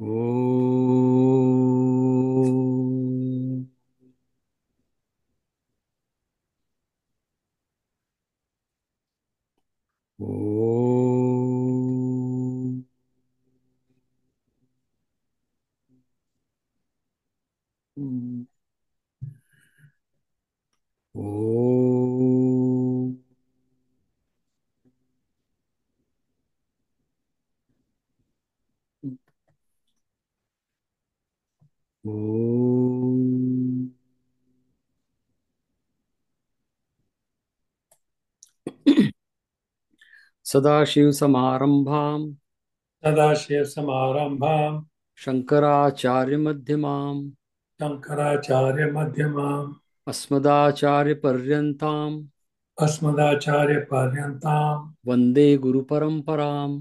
Om. Om. Om. Om. Sadashiv समारंभां सदाशिवसमारम्भाम् शंकराचार्य मध्यमाम् शङ्कराचार्यमध्यमाम् अस्मदाचार्य पर्यन्तां अस्मदाचार्यपर्यन्ताम् वन्दे गुरु परंपराम्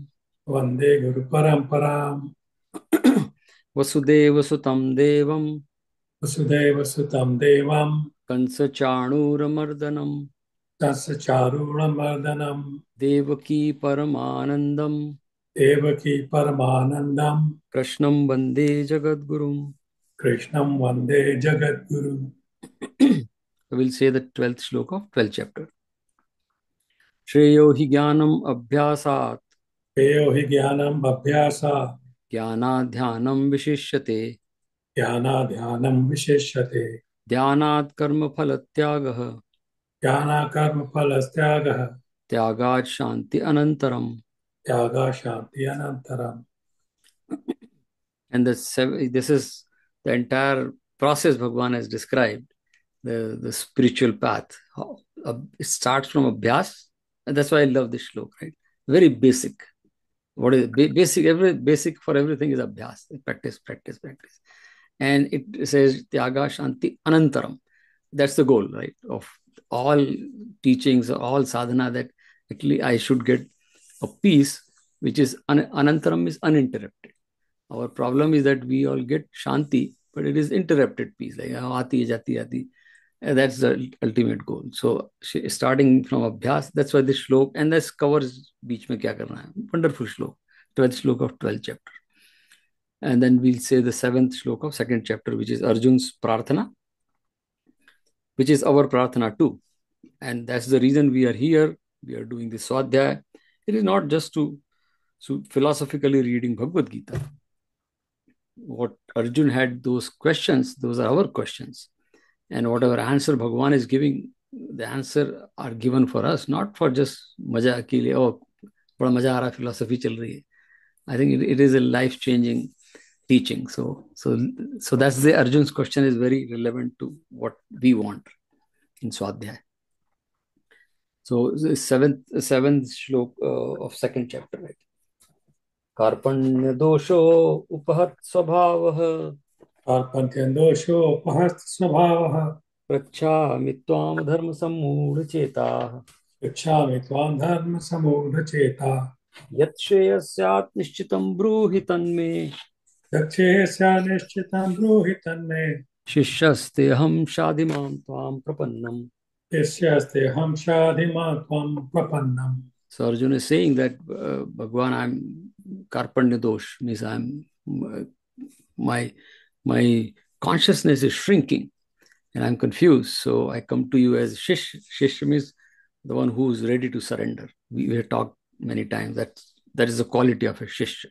वन्दे गुरुपरम्पराम्। वसुदेव सुतं देवं वसुदेवसुतं देवं कंस चाणूरमर्दनम् तस्य चारूणमर्दनम् देवकी परमानन्दम् देवकी परमानन्दम् कृष्णं वन्दे जगद्गुरुम्. कृष्णं वन्दे जगद्गुरुम्। We'll say the 12th shloka of 12th chapter. श्रेयो हि ज्ञानम् अभ्यासात् हेयो हि ज्ञानम् अभ्यासात् ज्ञानाध्यानं विशिष्यते ज्ञानाध्यानम् विशिष्यते। ध्यानात् कर्मफलत्यागः ज्ञानाकर्मफलत्यागः त्यागात् शान्ति अनन्तरम्. त्यागः शान्ति अनन्तरम्। And this is the entire process Bhagavan has described, the spiritual path. It starts from abhyas, and that's why I love this shloka, right? Very basic. What is basic? Every basic for everything is abhyas. Practice, practice, practice. And it says Tyaga Shanti Anantaram. That's the goal, right? Of all teachings, all sadhana, that actually I should get a peace which is Anantaram is uninterrupted. Our problem is that we all get Shanti, but it is interrupted peace. Like Aati Jati Ati. And that's the ultimate goal. So starting from Abhyas, that's why this shlok, and this covers beach mein kya karna hai. Wonderful shlok. 12th shlok of 12th chapter. And then we'll say the 7th shlok of 2nd chapter, which is Arjun's Prarthana, which is our Prarthana too. And that's the reason we are here. We are doing this Swadhyaya. It is not just to philosophically reading Bhagavad Gita. What Arjun had, those questions, those are our questions. And whatever answer Bhagavan is giving, the answer are given for us, not for just maja ke liye, oh, bada maja aa raha, philosophy chal rahi hai. I think it is a life changing teaching. So that's the Arjun's question is very relevant to what we want in Swadhyaya. So the seventh shlok of 2nd chapter, right? कार्पण्य दोषो उपहत स्वभावः कार्पण्यदोषोपहत स्वभावः पृच्छामि त्वां धर्म सम्मूढ़ चेताः पृच्छामि त्वां धर्मसम्मूढचेता। यत् श्रेयस्यात् निश्चितं ब्रूहि तन्मे यच्छ्रेयस्या निश्चितं ब्रूहि तन्मे। शिष्यस्तेऽहं शाधिमां त्वां प्रपन्नम्. यस्यास्तेऽहं शाधिमा त्वं प्रपन्नम्। So Arjuna is saying that Bhagwan, I'm karpanya dosh, means my my consciousness is shrinking and I'm confused. So I come to you as Shishya. Shishya means the one who is ready to surrender. We have talked many times that that is the quality of a Shishya.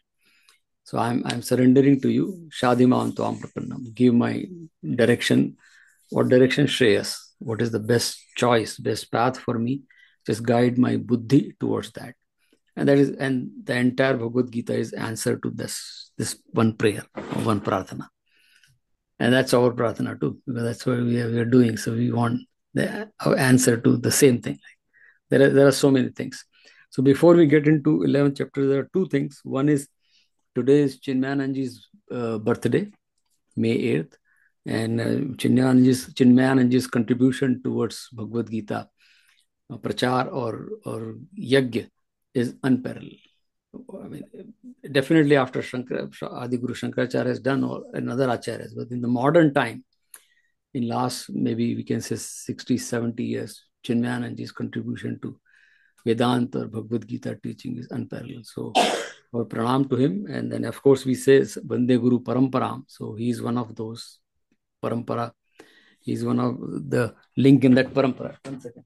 So I'm surrendering to you. Shadimam Tvam Prapannam. Give my direction. What direction Shreyas? What is the best choice, best path for me? Just guide my buddhi towards that. And the entire Bhagavad Gita is answer to this one prayer, one prarthana. And that's our prarthana too, because that's what we are doing. So we want the answer to the same thing. There are so many things. So before we get into 11th chapter, there are two things. One is today is Chinmayananji's birthday, May 8th, and Chinmayananji's contribution towards Bhagavad Gita, prachar or yajna is unparalleled. I mean, definitely after Adi Guru Shankaracharya has done, or another acharyas, but in the modern time, in last maybe we can say 60, 70 years, Chinmayananji's contribution to Vedanta or Bhagavad Gita teaching is unparalleled. So our pranam to him. And then, of course, we say Vande Guru Paramparam. So he is one of those parampara. He is one of the link in that parampara. 1 second.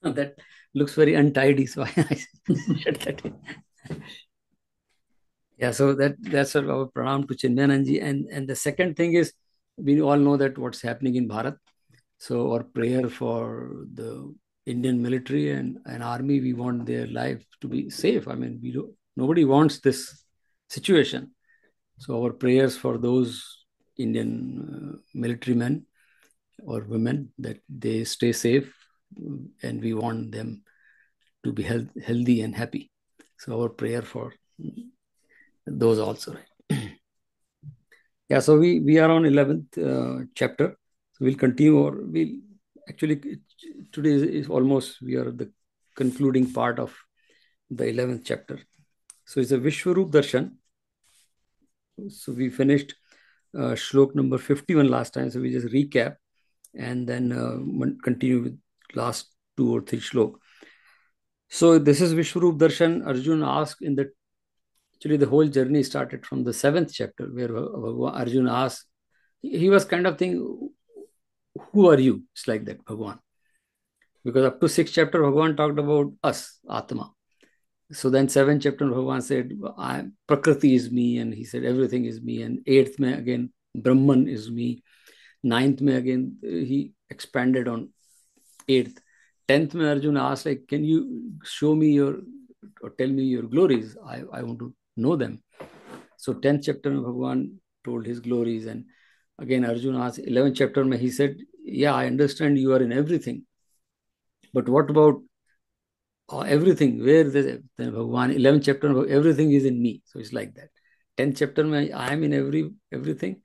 That looks very untidy, so I shut that in. Yeah, so that's our pranam to Chinmayananji. And the second thing is, we all know that what's happening in Bharat. So our prayer for the Indian military and army, we want their life to be safe. I mean, nobody wants this situation. So our prayers for those Indian military men or women, that they stay safe, and we want them to be healthy and happy. So our prayer for those also. Yeah, so we are on 11th chapter. So we'll continue, or we'll actually, today is almost, we are at the concluding part of the 11th chapter. So it's a Vishwarup Darshan. So we finished shlok number 51 last time. So we just recap and then continue with last 2 or 3 shlok. So this is Vishwarup Darshan. Arjun asked in the, actually the whole journey started from the 7th chapter, where Arjun asked, he was kind of thinking, who are you? It's like that, Bhagwan. Because up to 6th chapter, Bhagwan talked about us, Atma. So then 7th chapter, Bhagwan said, Prakriti is me, and he said, everything is me. And 8th mein again, Brahman is me. 9th mein again, he expanded on 8th. 10th mein Arjuna asked, like, can you show me or tell me your glories? I want to know them. So 10th chapter, Bhagwan told his glories. And again, Arjuna asked, 11th chapter, he said, yeah, I understand you are in everything. But what about everything? Where then Bhagwan, 11th chapter, everything is in me. So it's like that. 10th chapter, I am in everything.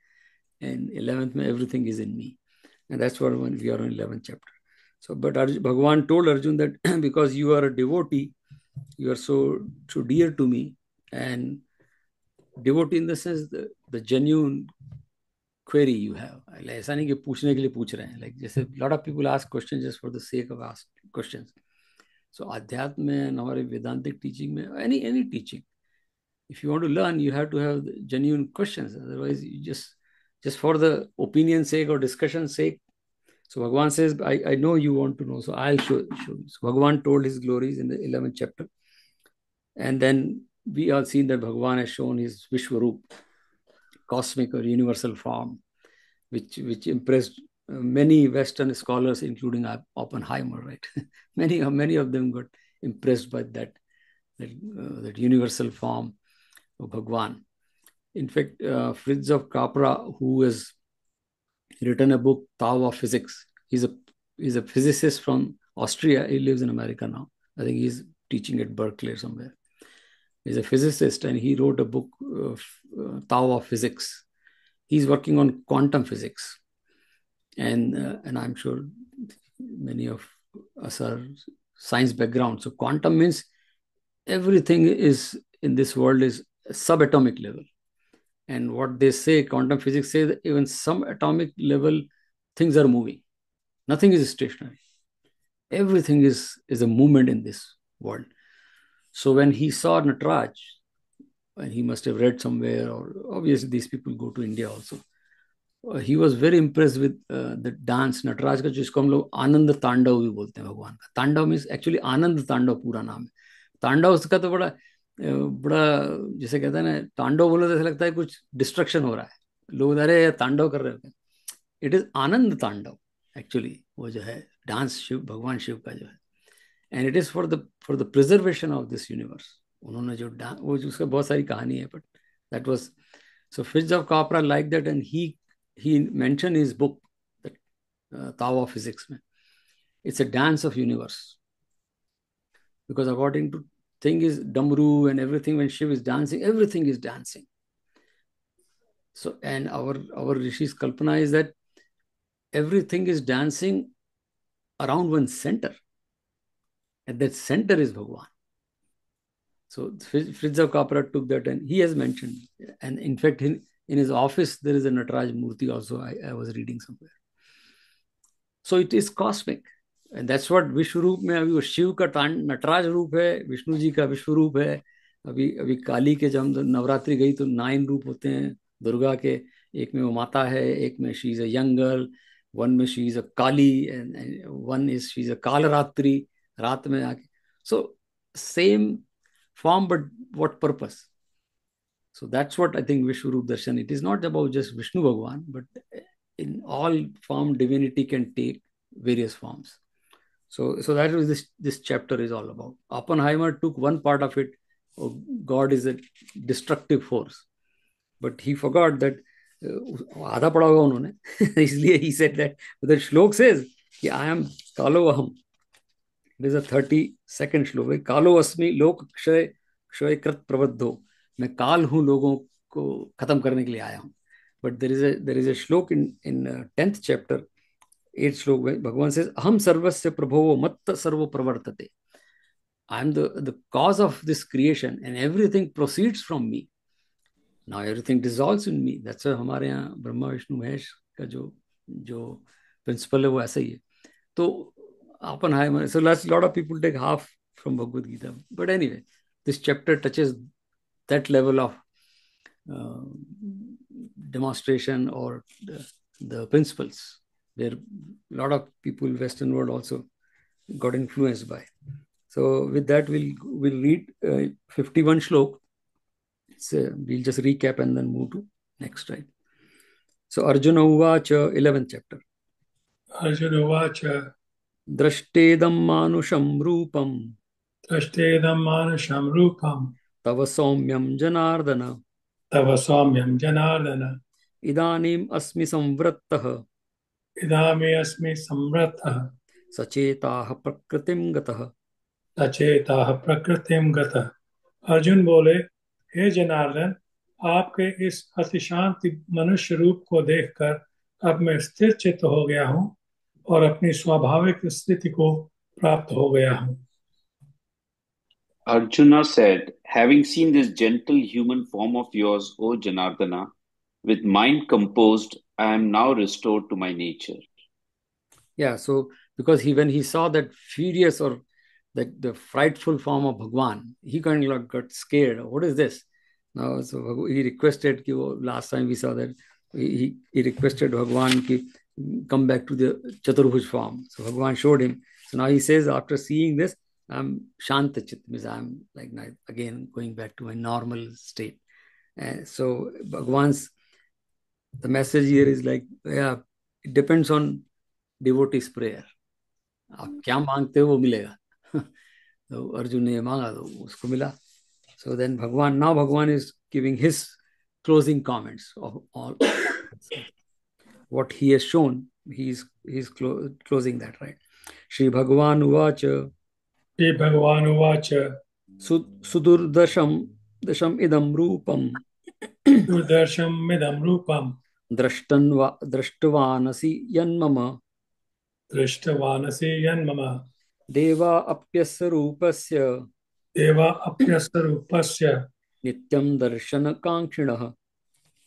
And 11th, everything is in me. And that's what we are on 11th chapter. So, but Bhagwan told Arjun that because you are a devotee, you are so dear to me. And devotee in the sense, the genuine query you have. ऐसा नहीं कि पूछने के लिए पूछ रहे हैं. Like जैसे lot of people ask questions just for the sake of asking questions. So अध्यात्म में and हमारे वेदांतिक teaching में, any teaching, if you want to learn, you have to have genuine questions. Otherwise, you just for the opinion's sake or discussion's sake. So Bhagavan says, I know you want to know, so I'll show you. So Bhagavan told his glories in the 11th chapter. And then we all seen that Bhagavan has shown his Vishwarup, cosmic or universal form, which impressed many Western scholars, including Oppenheimer, right? many of them got impressed by that universal form of Bhagavan. In fact, Fritjof Capra, who has written a book, Tao of Physics, he's a physicist from Austria. He lives in America now. I think he's teaching at Berkeley or somewhere. He's a physicist, and he wrote a book, Tao of Physics. He's working on quantum physics. And I'm sure many of us are science background. So quantum means everything is in this world is subatomic level. And what they say, quantum physics say that even some atomic level things are moving. Nothing is stationary. Everything is a movement in this world. So when he saw Nataraj, and he must have read somewhere, or obviously these people go to India also, he was very impressed with the dance Nataraj का, जिसको हम लोग आनंद तांडव भी बोलते हैं भगवान का. तांडव मीन्स एक्चुअली आनंद तांडव पूरा नाम है. तांडव उसका तो बड़ा जैसे कहते हैं ना, तांडव बोले तो ऐसा लगता है कुछ डिस्ट्रक्शन हो रहा है, लोग अरे तांडव कर रहे होते हैं. इट इज आनंद तांडव एक्चुअली, वो जो है डांस शिव, भगवान शिव का जो है. And it is for the preservation of this universe. उन्होंने जो वो उसका बहुत सारी कहानी है, but that was so Fritjof Capra like that, and he mentioned his book, that Tao of Physics. It's a dance of universe, because according to thing is Damru and everything, when Shiv is dancing, everything is dancing. So, and our Rishi's Kalpana is that everything is dancing around one center, and that center is Bhagwan. So Fritjof Capra took that, and he has mentioned, and in fact in his office there is a Nataraj Murti also. I was reading somewhere. So it is cosmic. And that's what विश्व रूप में अभी वो शिव का नटराज रूप है, विष्णु जी का विश्व रूप है. अभी अभी काली के जब हम नवरात्रि गई तो 9 रूप होते हैं दुर्गा के. एक में वो माता है, एक में she is a young girl, one में she is a Kali, and one is she is a Kalratri, रात में आके. So same form, but what purpose? So that's what I think Vishwarup Darshan. It is not about just Vishnu Bhagwan, but in all form, divinity can take various forms. So that is this chapter is all about. Oppenheimer took one part of it. Oh, God is a destructive force, but he forgot that. आधा पढ़ा होगा उन्होंने इसलिए he said that. The श्लोक says कि I am कालो अहम. It is a 32nd श्लोक. कालो अस्मि लोक क्षय क्षय कृत प्रबद्धो. मैं काल हूं, लोगों को खत्म करने के लिए आया हूं. But there is a श्लोक in 10th chapter, 8th श्लोक में भगवान says अहम सर्वस्य प्रभो मत्त सर्व प्रवर्तते. I am the cause of this creation and everything proceeds from me. Now everything dissolves in me. That's why हमारे यहाँ ब्रह्मा विष्णु महेश का जो प्रिंसिपल है वो ऐसा ही है. तो Oppenheimer, so a lot of people take half from Bhagavad Gita. But anyway, this chapter touches that level of demonstration or the principles where a lot of people in Western world also got influenced by. So with that, we'll read 51 shlok. So we'll just recap and then move to next, right? So Arjuna Uvacha, 11th chapter. Arjuna Uvacha. Drashtedam manusham rupam. Drashtedam manusham rupam. Tava saumyam janardana. Tava saumyam janardana. Idanim asmi samvrattah. Idami asmi samvrattah. Sachetah prakritim gatah. सचेता प्रकृतिम गतः. अर्जुन बोले, हे जनार्दन, आपके इस अतिशांत मनुष्य रूप को देखकर अब मैं स्थिर चित्त हो गया हूँ और अपनी स्वाभाविक स्थिति को प्राप्त हो गया हूँ. Arjuna said, having seen this gentle human form of yours, O Janardana, with mind composed, I am now restored to my nature. Yeah, so because when he saw that furious or the frightful form of Bhagwan, he kind of got scared. What is this? Now, so he requested, last time we saw that, he requested Bhagwan ki come back to the Chaturbhuj form. So Bhagwan showed him. So now he says, after seeing this, I'm Shanta Chit, means I'm like again going back to my normal state. And so Bhagwan's, the message here is like, yeah, it depends on devotee's prayer. आप क्या मांगते हो वो मिलेगा. तो अर्जुन ने मांगा तो उसको मिला. So then Bhagwan is giving his closing comments of all what he has shown. He's closing that, right? Shri Bhagwan Uvacha. Shri Bhagwan Uvacha. Sudurdasham idam rupam. Sudurdarsham idam rupam. Drashtavanasi yanmama. Drishtavanasi yanmama. Deva apyasya rupasya. Deva apyasya rupasya. Nityam darshana kankshinaha.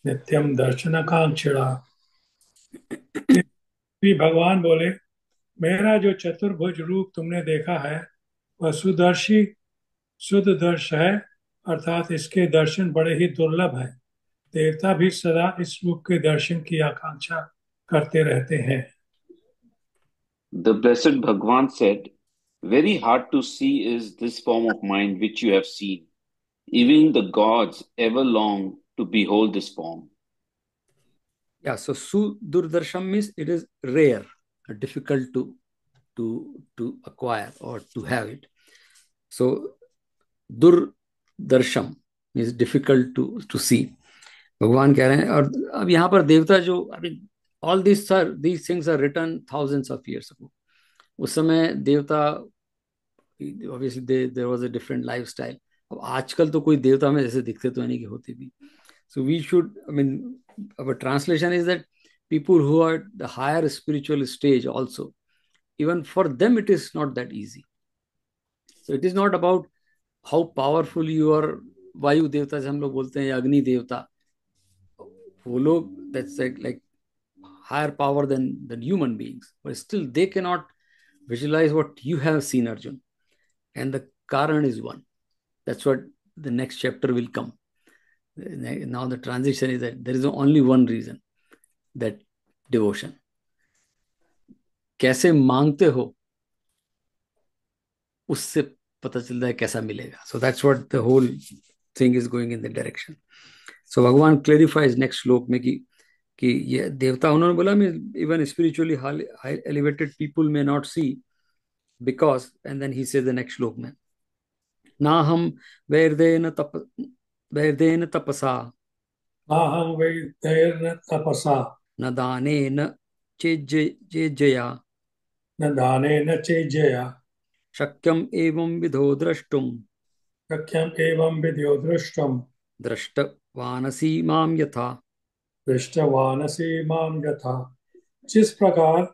नित्यम दर्शन कांक्षिणा. श्री भगवान बोले, मेरा जो चतुर्भुज रूप तुमने देखा है वह सुदर्श है, अर्थात इसके दर्शन बड़े ही दुर्लभ है. देवता भी सदा इस रूप के दर्शन की आकांक्षा करते रहते हैं. The blessed Bhagwan said, very hard to see is this form of mine which you have seen. Even the gods ever long to behold this form. Yeah, so Sudurdarsham means it is rare, difficult to acquire or to have it. So Durdarsham is difficult to see. भगवान कह रहे हैं. और अब यहाँ पर देवता जो अभी all these things are written thousands of years ago. उस समय देवता obviously there was a different lifestyle. अब आजकल तो कोई देवता में जैसे दिखते तो नहीं कि होते भी. So we should, our translation is that people who are at the higher spiritual stage also, even for them it is not that easy. So it is not about how powerful you are. वायु देवता से हम लोग बोलते हैं, अग्नि देवता, वो लोग, that's like higher power than human beings, but still they cannot visualize what you have seen, Arjun. And the Karan is one. That's what the next chapter will come. Now the transition is that there is only one reason, that devotion. कैसे मांगते हो उससे पता चलता है कैसा मिलेगा. So that's what the whole thing is going in the direction. So भगवान clarifies next श्लोक में कि ये देवता, उन्होंने बोला मैं even spiritually high elevated people may not see because, and then he says the next श्लोक में, ना हम वैर्देन तपसा नाहं वैदैर्न तपसा न दानेन चेज्जया न दानेन चेज्जया शक्यम एवं विधो द्रष्टुम शक्यम् एवं विद्यो दृष्टम् दृष्टवानसि माम यथा. दृष्टवानसि मां यथा। जिस प्रकार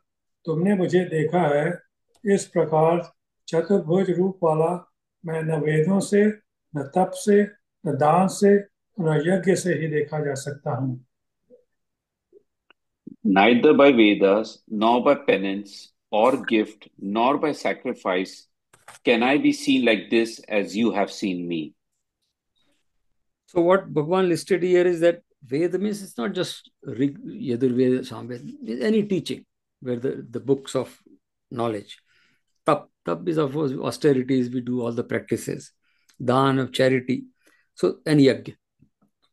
तुमने मुझे देखा है, इस प्रकार चतुर्भुज रूप वाला मैं न वेदों से, न तप से, न दान से, न यज्ञ से ही देखा जा सकता हूँ. Neither by Vedas, nor by penance or gift, nor by sacrifice can I be seen like this as you have seen me. So what Bhagwan listed here is that Veda means it's not just Rig, Yajurveda, Samveda, it's any teaching where the books of knowledge. Tap is of course austerities, we do all the practices. दान of charity. So and यज्ञ.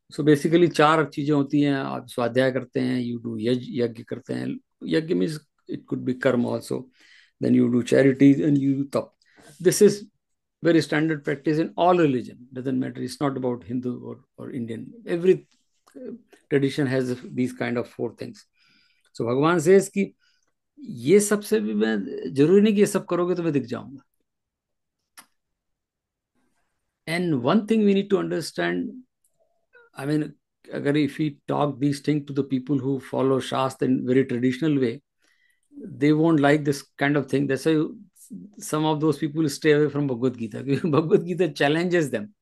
So basically चार चीजें होती हैं. आप स्वाध्याय करते हैं, you do यज्ञ करते हैं. यज्ञ means it could be karma also. Then you do charities and you do tap. This is very standard practice in all religion. Doesn't matter. It's not about Hindu or Indian. Every tradition has these kind of four things. So भगवान says कि ये सबसे भी मैं, जरूरी नहीं कि ये सब करोगे तो मैं दिख जाऊंगा. And one thing we need to understand, I mean, if we talk these things to the people who follow Shastra in very traditional way, they won't like this kind of thing. That's why some of those people stay away from Bhagavad Gita. Bhagavad Gita challenges them.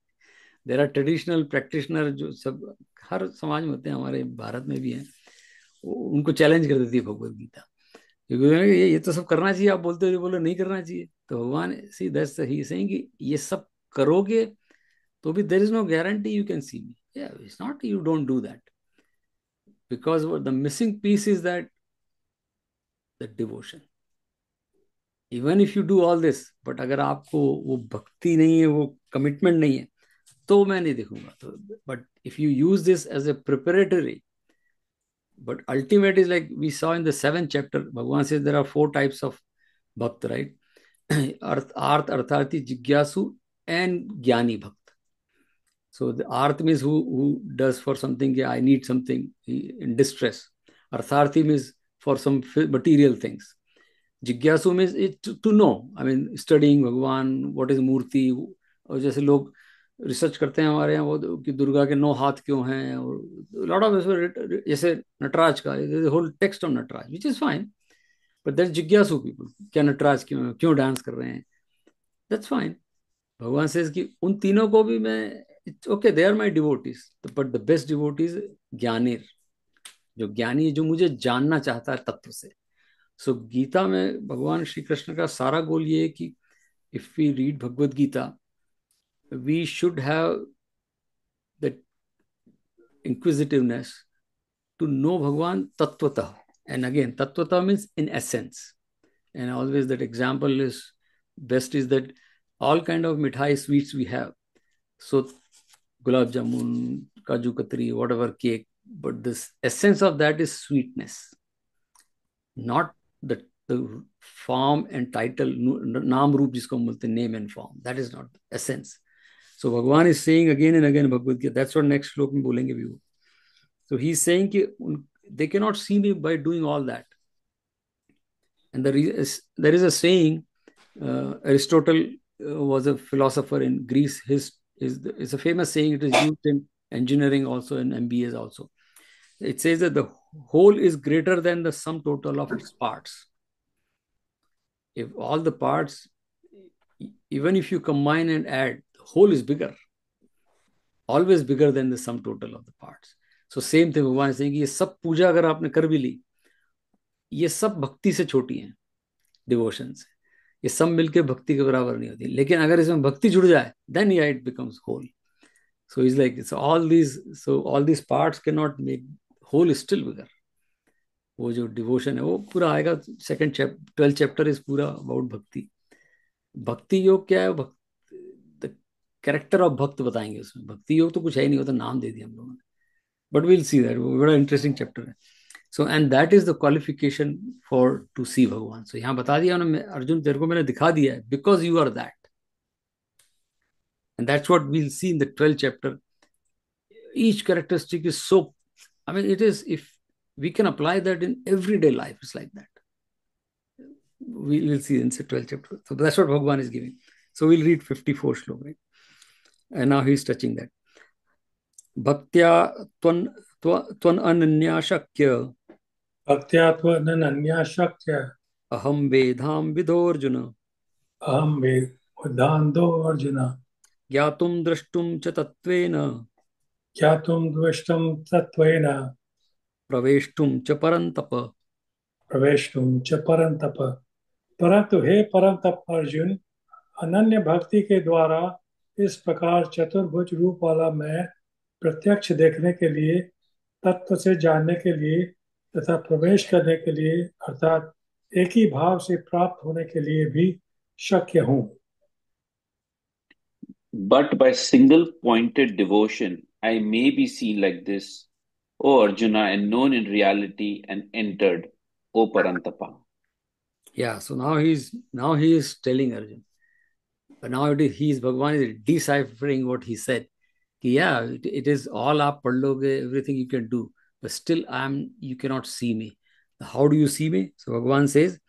There are traditional practitioners जो सब हर समाज में होते हैं, हमारे भारत में भी हैं, उनको चैलेंज कर देती है भगवद गीता, क्योंकि ये तो सब करना चाहिए, आप बोलते हो, बोलो नहीं करना चाहिए. तो भगवान सी दैट्स ही सेइंग कि ये सब करोगे तो भी there is no guarantee you can see me. Yeah, it's not you don't do that, because the missing piece is that the devotion. Even if you do all this, but अगर आपको वो भक्ति नहीं है, वो कमिटमेंट नहीं है, तो मैं नहीं देखूंगा. तो but if you use this as a preparatory, but ultimate is like we saw in the 7th chapter, Bhagavan says there are 4 types of bhakt, right? Artharthi, Jigyasu, and Jnani bhakt. So the arth means who does for something, yeah, I need something in distress. Artharthi means for some material things. Jigyasu means it to know. I mean, studying Bhagwan, what is Murti. और जैसे लोग research करते हैं हमारे यहाँ वो कि दुर्गा के 9 हाथ क्यों हैं, और लॉट ऑफ जैसे नटराज का whole text on Nataraj, which is fine, but that's जिज्ञासु पीपल. क्या नटराज क्यों डांस कर रहे हैं, दैट्स फाइन. भगवान सेज कि उन तीनों को भी मैं, okay they are my devotees, but the best devotees ज्ञानीर, जो ज्ञानी है, जो मुझे जानना चाहता है तत्व से. सो गीता में भगवान श्री कृष्ण का सारा गोल ये है कि if we read Bhagavad Gita, we should have that inquisitiveness to know Bhagwan tattvata. And again, tattvata means in essence. And always that example is best is that all kind of mithai sweets we have. So gulab jamun, kaju katri, whatever cake, but this essence of that is sweetness, not the form and title, naam roop jisko hum bolte, name and form. That is not essence. So Bhagwan is saying again and again in Bhagavad Gita, that's what next slok mein bolenge bhi. So he's saying ki they cannot see me by doing all that. And there is a saying, Aristotle was a philosopher in Greece. It's a famous saying, it is used in engineering also, in MBAs also. It says that the whole is greater than the sum total of its parts. If all the parts, even if you combine and add, the whole is bigger, always bigger than the sum total of the parts. So same thing भगवान से कि ये सब पूजा अगर आपने कर भी ली, ये सब भक्ति से छोटी है, डिवोशन से। ये सब मिलके भक्ति के बराबर नहीं होती, लेकिन अगर इसमें भक्ति जुड़ जाए देन या it becomes whole. So it's like, so all these parts cannot make whole still bigger. वो जो डिवोशन है वो पूरा आएगा। सेकंड 12 चैप्टर इज पूरा अबाउट भक्ति। भक्ति योग क्या है? द कैरेक्टर ऑफ भक्त बताएंगे उसमें। भक्ति योग तो कुछ है ही नहीं, वो तो नाम दे दिया हम लोगों ने, बट विल सी दैट। वो बड़ा इंटरेस्टिंग चैप्टर है। So and that is the qualification for to see Bhagwan. So यहाँ बता दिया उन्होंने, अर्जुन तेरे को मैंने दिखा दिया है, because you are that. And that's what we'll see in the 12 chapter. Each characteristic is so, I mean, it is, if we can apply that in everyday life, it's like that. We will see in the 12th chapter. So that's what Bhagavan is giving. So we'll read 54 shloka, right? And now he's touching that. Bhaktya twan ananya shakya भक्त्या त्वनन्या शक्य aham vedham vidorjuna अहम वेदांतो अर्जुन ज्ञातुम द्रष्टुम च तत्वेन क्या तुम द्वष्टम तत्वेन प्रवेष्टुम च परंतप। प्रवेष्टुम च परंतप। परंतु हे परंतप अर्जुन, अनन्य भक्ति के द्वारा इस प्रकार चतुर्भुज रूप वाला मैं प्रत्यक्ष देखने के लिए, तत्व से जानने के लिए तथा प्रवेश करने के लिए अर्थात एक ही भाव से प्राप्त होने के लिए भी शक्य हूँ। But by single pointed devotion, I may be seen like this, O Arjuna, and known in reality and entered, O Parantapa. Yeah, so now he is telling Arjun. But now he is, Bhagavan is deciphering what he said. Yeah, it is all आप पढ़ लोगे, everything you can do, but still you cannot see me. How do you see me? So Bhagavan says,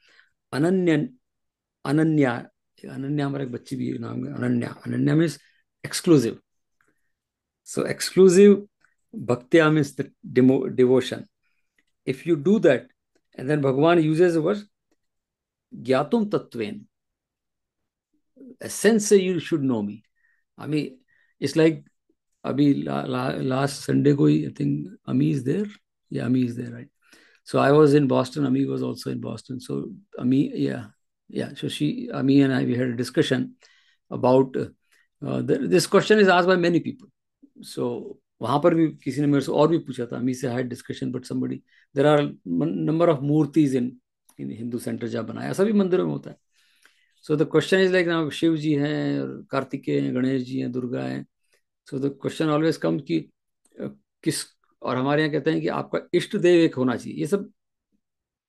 Ananya, Ananya, Ananya हमारा एक बच्ची भी नाम है Ananya. Ananya means exclusive. So exclusive bhaktya means the devotion. If you do that, and then Bhagavan uses the word Gyatum Tatven. Essence say you should know me. I mean, it's like अभी last Sunday को ही I think Amy is there, yeah Amy is there, right? So I was in Boston, Amy was also in Boston. So Amy, yeah so she, Amy and I, we had a discussion about this question is asked by many people. सो वहां पर भी किसी ने मेरे से और भी पूछा था, अमी से had discussion, but somebody, there are number of murtis in Hindu center जहाँ बनाया, सभी मंदिरों में होता है. So the question is like, Shiv ji हैं, कार्तिकेय हैं, गणेश जी हैं, दुर्गा हैं. So the question always come कि किस, और हमारे यहाँ कहते हैं कि आपका इष्ट देव एक होना चाहिए. ये सब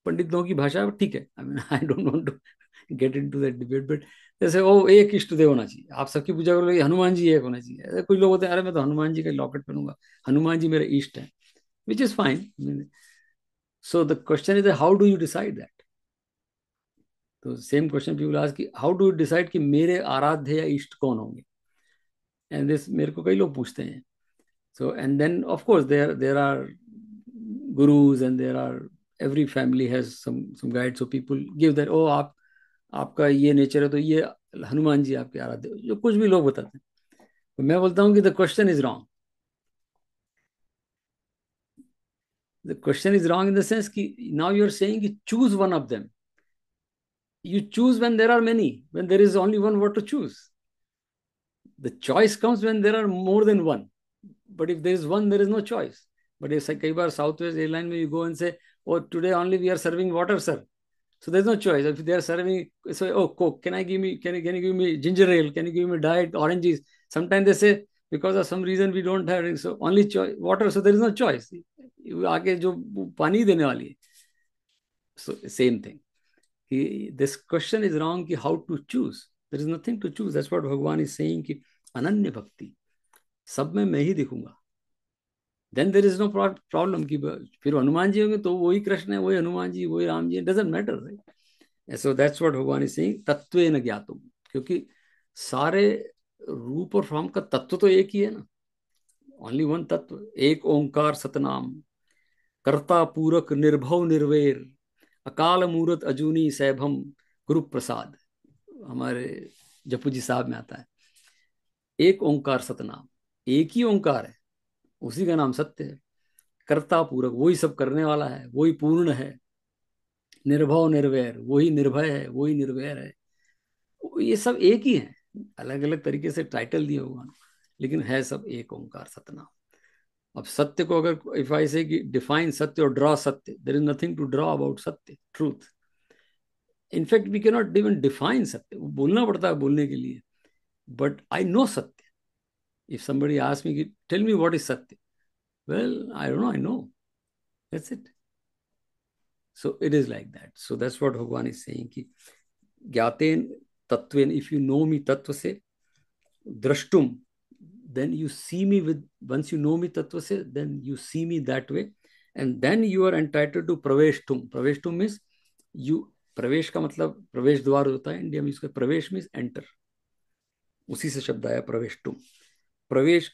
पंडितों की भाषा है, ठीक है. I mean I don't want to get into that debate, but जैसे वो एक इष्ट देव होना चाहिए, आप सबकी पूजा करोगे, हनुमान जी एक होना चाहिए. ऐसे कुछ लोग होते हैं, अरे मैं तो हनुमान जी का लॉकेट पहनूंगा, हनुमान जी मेरे इष्ट है, विच is fine. So the question is how do you decide that? तो सेम क्वेश्चन पीपल आस्क कि हाउ डू यू डिसाइड कि मेरे आराध्य या इष्ट कौन होंगे? एंड दिस मेरे को कई लोग पूछते हैं. So, and then of course there are gurus, and there are, every family has some guides, so people give that, oh आपका ये नेचर है तो ये हनुमान जी आपके आराध्य, जो कुछ भी लोग बताते हैं. तो मैं बोलता हूँ कि the question is wrong. The question is wrong in the sense कि नाउ यू आर सेइंग कि choose one of them. You choose when there are many, when there is only one, what to choose. The choice comes when there are more than one. But if there is one, there is no choice. But if कई बार Southwest airline में you go and say, oh, today only we are serving water, sir. So there's no choice. If they are serving, so, oh, Coke, can you give me ginger ale? Can you give me diet oranges? Sometimes they say, because of some reason we don't have, so only water, so there is no choice. आगे जो पानी देने वाली है. So same thing. This question is wrong कि how to choose. There is nothing to choose. That's what Bhagavan is saying कि अनन्य भक्ति, सब में मैं ही दिखूंगा. Then there is no problem कि फिर हनुमान जी होंगे तो वही कृष्ण है, वही हनुमान जी, वही Ram ji, doesn't matter, right? So that's what Bhagwan is saying, तत्वेन ज्ञातुम. क्योंकि सारे रूप और फॉर्म का तत्व तो एक ही है ना, ओनली वन तत्व. एक ओंकार सतनाम, कर्ता पूरक निर्भव निर्वैर, अकाल मूरत अजूनी सैभम गुरु प्रसाद. हमारे जपू जी साहब में आता है, एक ओंकार सतनाम, एक ही ओंकार है, उसी का नाम सत्य है. कर्ता पूरक, वही सब करने वाला है, वही पूर्ण है। निर्भव निर्वैर, वही निर्भय है, वही निर्वैर है। ये सब एक ही है, अलग अलग तरीके से टाइटल दिए भगवान, लेकिन है सब एक ओंकार सतनाम। अब सत्य को अगर इफ आई से डिफाइन सत्य और draw satya, there is nothing to draw about satya truth. In fact we can not even define satya, बोलना पड़ता है बोलने के लिए, but I know satya. If somebody asks me tell me what is satya, well, I don't know, I know, that's it. So it is like that. So that's what Bhagwan is saying कि ज्ञातेन तत्वेन, if you know me तत्व से, द्रष्टुम, then you see me with, once you know me tattva se, then you see me that way, and then you are entitled to praveshtum. Praveshtum means you, प्रवेश का मतलब प्रवेश द्वार होता है India में, इसका प्रवेश मीन्स एंटर, उसी से शब्द आया प्रवेशटुम। प्रवेश,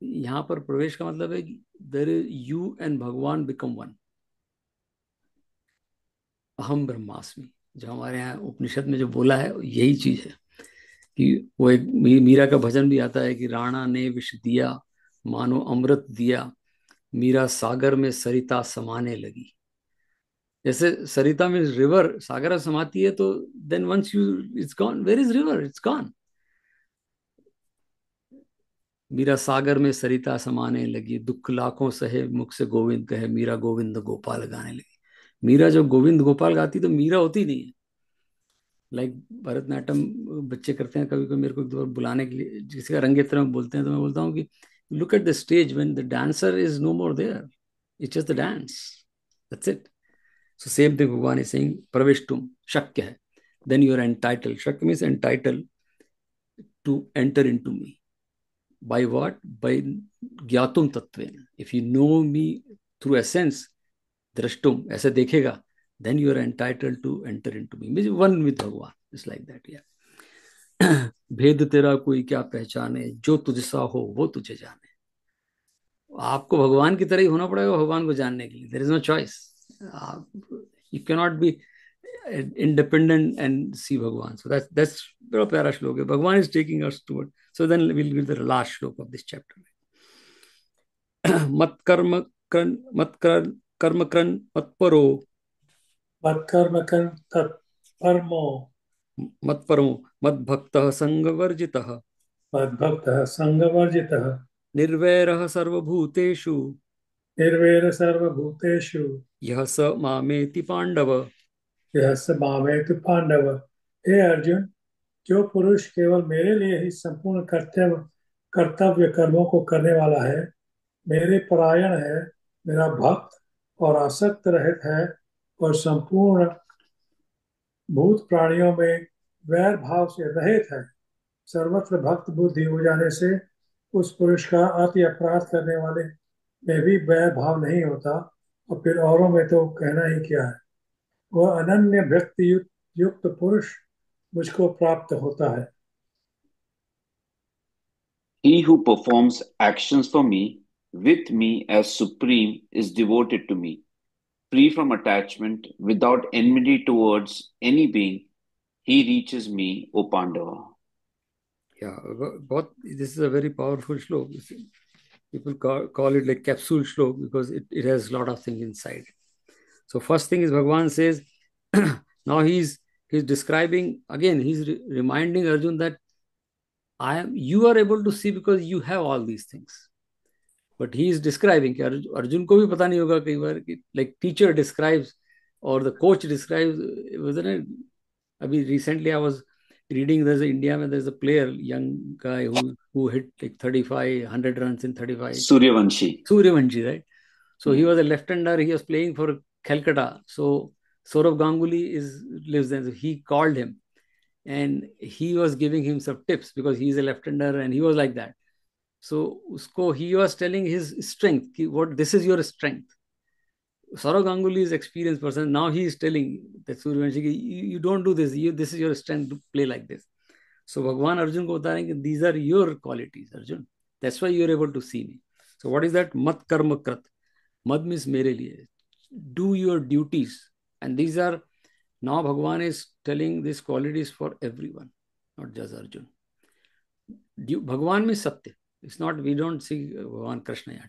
यहाँ पर प्रवेश का मतलब है देयर इज यू एंड भगवान बिकम वन। अहम ब्रह्मास्मि, जो हमारे यहाँ उपनिषद में जो बोला है यही चीज है। कि वो एक मीरा का भजन भी आता है कि राणा ने विष दिया मानो अमृत दिया, मीरा सागर में सरिता समाने लगी। जैसे सरिता में रिवर, सागर में समाती है, तो then once you it's gone, where is river, it's gone. Meera सागर में सरिता समाने लगी, दुख लाखों सहे मुख से गोविंद कहे, मीरा गोविंद गोपाल गाने लगी। मीरा जो गोविंद गोपाल गाती तो मीरा होती नहीं है। लाइक भरतनाट्यम बच्चे करते हैं, कभी कभी मेरे को एक दो बार बुलाने के लिए, किसी का रंगेत्र में बोलते हैं, तो मैं बोलता हूँ कि look at the stage when the dancer is no more there, it's just the dance, that's it. So same thing Bhagwan is saying प्रविष्टुम, शक्य है, देन यू आर एंटाइटल्ड, शक्य means entitled to enter into me. by what? By ज्ञातुम तत्वेन, if you know me through essence, drashtum, ऐसे देखेगा, then you are entitled to enter into me, means one with भगवान, it's like that, yeah. भेद तेरा कोई क्या पहचाने, जो तुझसा हो वो तुझे जाने। आपको भगवान की तरह ही होना पड़ेगा भगवान को जानने के लिए, there is no choice. You can not be independent and see Bhagwan. So that's bड़ा प्यारा श्लोक है। भगवान is taking us toward. So then we'll give the last श्लोक of this chapter. मत कर्म करन, मत कर्म करन, मत परो, मत कर्म करन तत्परमो, मत परो, मत भक्तः संग वर्जितः, मद्भक्तः संगवर्जितः, निर्वैरः सर्वभूतेषु, निर्वैर सर्वभूतेषु, यः स मामेति पांडव। यः स मामेति पांडव। हे अर्जुन, जो पुरुष केवल मेरे लिए ही संपूर्ण कर्तव्य कर्तव्य कर्मों को करने वाला है, मेरे परायण है, मेरा भक्त और आसक्त रहित है, और संपूर्ण भूत प्राणियों में वैर भाव से रहित है, सर्वत्र भक्त बुद्धि हो जाने से उस पुरुष का अति अपराध करने वाले में भी वैर भाव नहीं होता, और फिर औरों में तो कहना ही क्या है। वह अनन्य व्यक्ति युक्त पुरुष मुझको प्राप्त होता है। He who performs actions for me, with me as supreme, is devoted to me, free from attachment, without enmity towards any being. He reaches me, O Pandava. Yeah, बहुत, this is a very powerful श्लोक। People call it like capsule श्लोक because it has a lot of things inside. So first thing is Bhagwan says, now he's describing again, he's reminding Arjun that you are able to see because you have all these things. But he is describing कि अर्जुन को भी पता नहीं होगा कई बार कि like teacher describes or the coach describes, wasn't it? अभी recently I was reading, there's India में there's a player, young guy who hit like 35, 100 runs in 35. Suryavanshi. Suryavanshi, right? So he was a left-hander. He was playing for Calcutta. So Saurav Ganguly lives there. So he called him, and he was giving him some tips because he's a left-hander, and he was like that. So he was telling his strength. What this is your strength. Saurav Ganguly is experienced person. Now he is telling that Suryavanshi, you don't do this. This is your strength to play like this. So Bhagwan Arjun ko bata rahe these are your qualities, Arjun. That's why you're able to see me. So what is that? Mat karma krat. Mad means मेरे लिए. Do your duties. And these are, now Bhagwan is telling these qualities for everyone, not just Arjun. Bhagwan means Satya. It's not, we don't see Bhagwan Krishna. Yeah.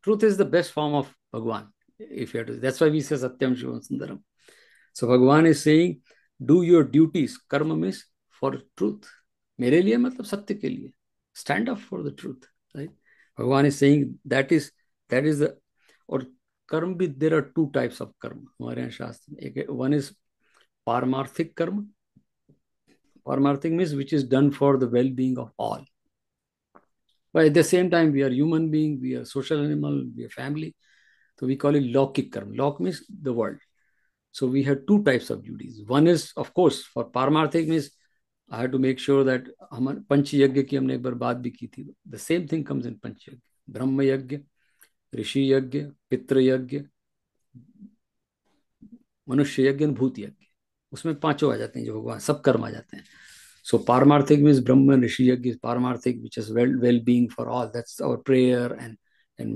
Truth is the best form of Bhagwan. If you have to, that's why we say Satyam Shivam Sundaram. So Bhagwan is saying, do your duties. Karma means for truth. मेरे लिए मतलब सत्य के लिए. Stand up for the truth. Right? Bhagwan is saying that is the, और कर्म भी, there are two types of कर्म हमारे यहाँ शास्त्र में. One is पारमार्थिक कर्म. Paramārthik means which is done for the well-being of all. But at the same time, we are human being, we are social animal, we are family. So we call it Lokik karma. Lok means the world. So we have two types of duties. One is, of course, for Paramarthik means I have to make sure that Panch Yajna ki humne ek bar baat bhi ki thi. The same thing comes in Panch Yajna. Brahma Yajna, Rishi Yajna, Pitra Yajna, Manushya Yajna and Bhut Yajna. उसमें पांचों आ जाते हैं जो भगवान, सब कर्म आ जाते हैं. So Paramarthik means Brahma, Rishi Yajna is Paramarthik, which is well-being for all. That's our prayer and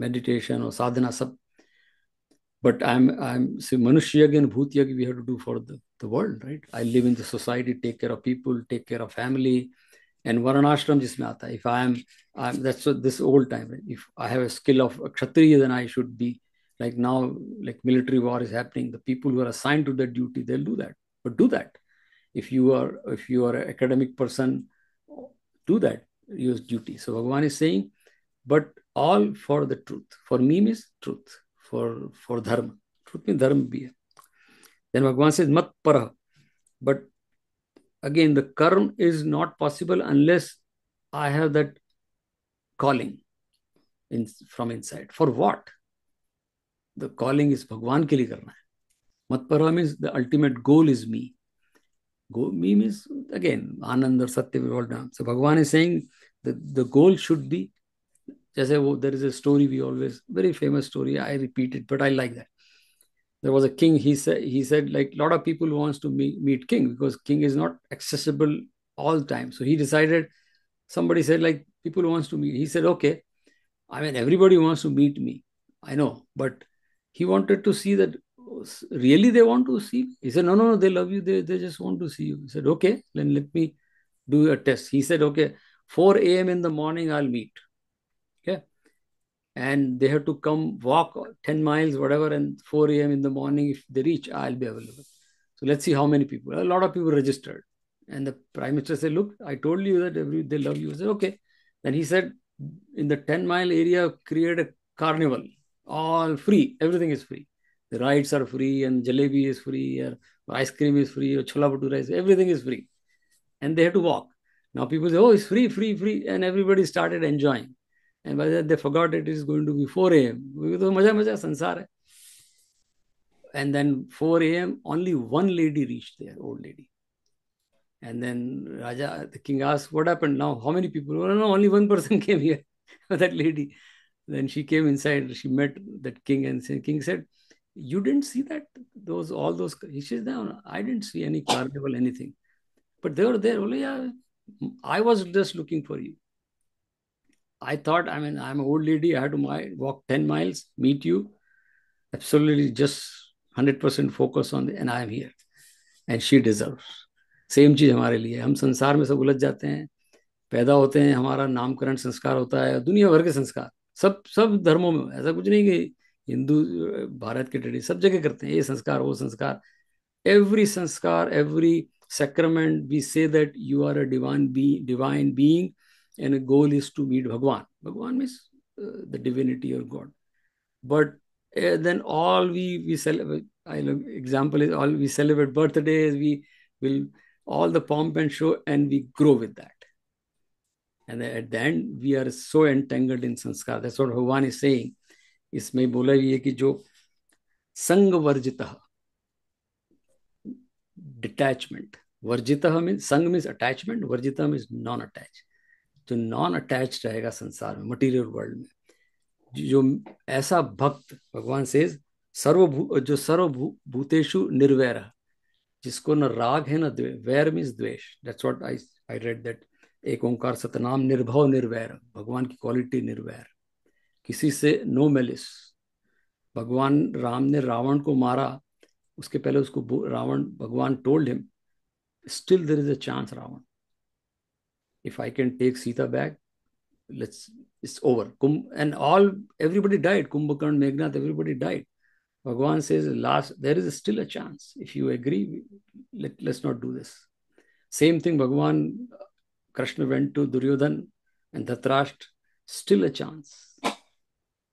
meditation or sadhana. Sab. But I'm say Manushya Yajna and Bhut Yajna we have to do for the world, right? I live in the society, take care of people, take care of family, and Varanashram jisme aata hai. If I'm that's what this old time. Right? If I have a skill of a Kshatriya, then I should be like now, like military war is happening. The people who are assigned to that duty, they'll do that. But do that. If you are an academic person, do that, use duty. So Bhagavan is saying, but all for the truth. For me means truth. For dharma. Truth means dharma bhi hai. Then Bhagavan says, mat para. But again, the karma is not possible unless I have that calling from inside. For what? The calling is Bhagavan ke liye karna hai. Mat para means the ultimate goal is me. Me means, again, Anand or Satya, we all done. So Bhagavan is saying the goal should be, there is a story we always, very famous story, I repeat it, but I like that. There was a king, he said like a lot of people wants to meet king because king is not accessible all the time. So he decided, somebody said like people wants to meet. He said, okay, I mean, everybody wants to meet me. I know, but he wanted to see that really they want to see me? He said, no, they love you. They just want to see you. He said, okay, then let me do a test. He said, okay, 4 a.m. in the morning, I'll meet. Okay. And they have to come walk 10 miles, whatever, and 4 a.m. in the morning, if they reach, I'll be available. So let's see how many people. A lot of people registered. And the Prime Minister said, look, I told you that they love you. I said, okay. Then he said, in the 10-mile area, create a carnival. All free. Everything is free. The rides are free, and jalebi is free, or ice cream is free, or chola bhatura is, everything is free. And they have to walk. Now people say, oh, it's free. And everybody started enjoying. And by that, they forgot it is going to be 4 a.m. Maja sansar hai. And then 4 a.m., only one lady reached there, old lady. And then Raja, the king asked, what happened now? How many people? Well, no, only one person came here, that lady. Then she came inside, she met that king, and the king said, you didn't see that? All those. He says, no, I didn't see any carnival, anything. But they were there. Well, yeah, I was just looking for you. I thought, I mean, I'm an old lady. I had to walk 10 miles, meet you. Absolutely just 100% focus on and I am here. And she deserves. Same चीज हमारे लिए. हम संसार में सब उलझ जाते हैं, पैदा होते हैं, हमारा नामकरण संस्कार होता है, दुनिया भर के संस्कार, सब धर्मों में. ऐसा कुछ नहीं कि हिंदू भारत के ट्रेडिशन सब जगह करते हैं, ये संस्कार वो संस्कार. Every sanskar, every sacrament, we say that you are a divine being, and the goal is to meet Bhagwan. Bhagwan means the divinity or God. But then all we celebrate. Example is all we celebrate birthdays. We will all the pomp and show, and we grow with that. And at the end, we are so entangled in sanskar. That's what Bhagwan is saying. इसमें बोला ये कि जो संग वर्जितः, detachment. वर्जितः means संग means attachment, वर्जितः means non-attached. जो non-attached रहेगा संसार में, material world में, जो ऐसा भक्त, भगवान says जो सर्वभूतेषु निर्वैर, जिसको न राग है न द्वेष. वैर means द्वेष. That's what I read that एक ओंकार सतनाम निर्भव निर्वैर, भगवान की क्वालिटी निर्वैर, किसी से नो मेलिस. भगवान राम ने रावण को मारा, उसके पहले उसको भगवान told him, still there is a chance, Ravan. If I can take Sita back, let's It's over. And everybody died. Kumbhakarna, Meghnad, everybody died. Bhagavan says, there is still a chance. If you agree, let's not do this. Same thing, Krishna went to Duryodhan and Dhritarashtra, still a chance.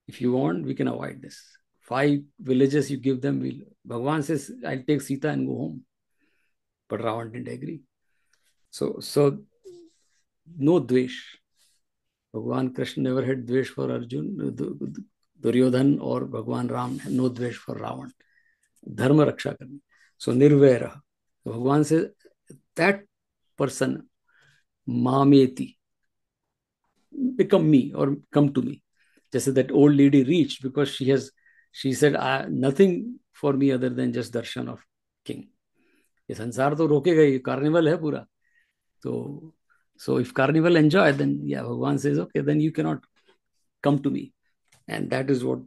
If you want, we can avoid this. 5 villages you give them, Bhagavan says, I'll take Sita and go home. But Ravan didn't agree. So no dvesh. Bhagavan Krishna never had dvesh for Arjun, Duryodhan or Bhagavan Ram, no dvesh for Ravan. Dharma raksha karni. So nirvaira. Bhagavan says, that person, mameti, become me or come to me. Just that old lady reached because she said, nothing for me other than just darshan of king. ये संसार तो रोकेगा, ये carnival है पूरा. So if carnival enjoy, then yeah, Bhagavan says, okay, then you cannot come to me. And that is what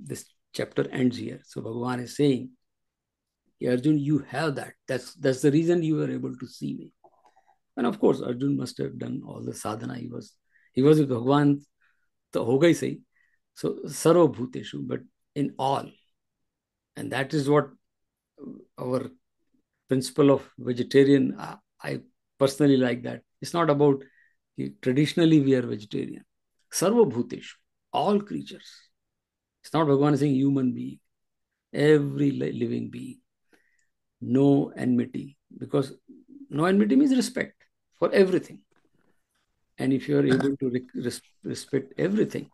this chapter ends here. So Bhagavan is saying, Arjun, you have that. That's the reason you were able to see me. And of course, Arjun must have done all the sadhana. He was with Bhagavan, to hoga hi sahi. So sarva bhuteshu, but in all. And that is what our principle of vegetarian, I personally like that. It's not about, traditionally we are vegetarian. Sarva bhuteshu, all creatures. It's not Bhagavan saying human being, every living being. No enmity, because no enmity means respect for everything. And if you are able to respect everything,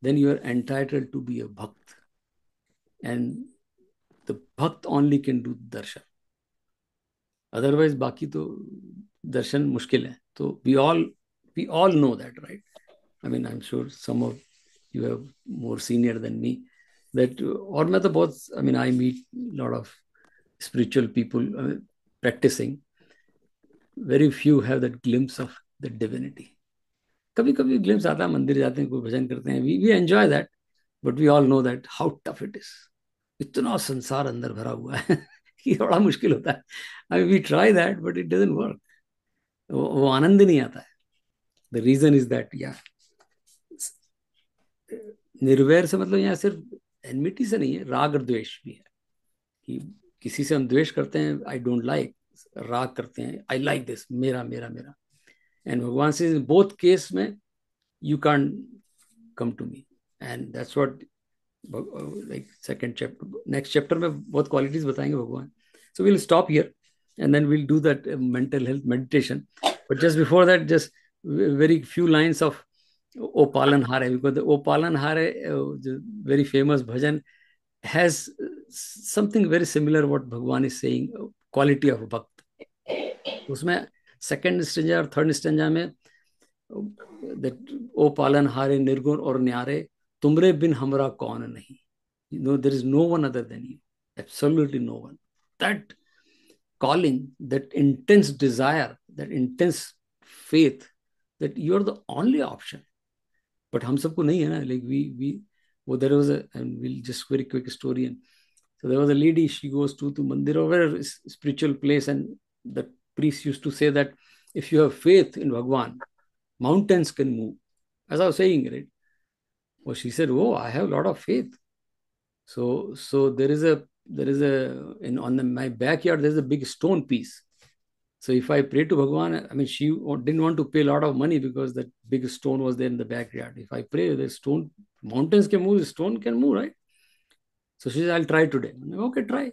then you are entitled to be a bhakt. And the bhakt only can do darshan. Otherwise, baki to darshan mushkil hai. So we all know that, right? I mean, I'm sure some of you are more senior than me. That, or मैं तो बहुत, I mean, I meet a lot of spiritual people practicing. Very few have that glimpse of the divinity. कभी कभी glimpse आता है, मंदिर जाते हैं, कोई भजन करते हैं, we enjoy that, but we all know that how tough it is. इतना संसार अंदर भरा हुआ है कि बड़ा मुश्किल होता है. I mean, we try that, but it doesn't work. वो आनंद नहीं आता है. The reason is that, yeah, निर्वैर से मतलब यहाँ सिर्फ एनमिटी से नहीं है, राग और द्वेष भी है. कि किसी से हम द्वेष करते हैं, आई डोंट लाइक, राग करते हैं, आई लाइक दिस, मेरा मेरा मेरा. एंड भगवान से बोथ केस में you can come to me. And that's what like second chapter, next chapter में बहुत क्वालिटीज बताएंगे Bhagwan. So will stop here and then we'll do that mental health meditation. But just before that, just very few lines of O Palan Hare, because the O Palan Hare, the very famous bhajan, has something very similar what Bhagwan is saying, quality of bhakt. उसमें second stanza और third stanza में that O Palan Hare निर्गुण और न्यारे, तुमरे बिन हमरा कौन नहीं. You know, there is no one other than you, absolutely no one. That calling, that intense desire, that intense faith that you are the only option. But हम सबको नहीं है ना, like well, there was and we'll just very quick story. And so there was a lady, she goes to mandir or a spiritual place, and the priest used to say that if you have faith in Bhagwan, mountains can move. As I was saying, right? Well, she said, oh, I have a lot of faith. So there is a my backyard, there's a big stone piece. So if I pray to Bhagwan, I mean, she didn't want to pay a lot of money because that big stone was there in the backyard. If I pray, the stone, mountains can move, stone can move, right? So she said, I'll try today. I'm like, okay, try.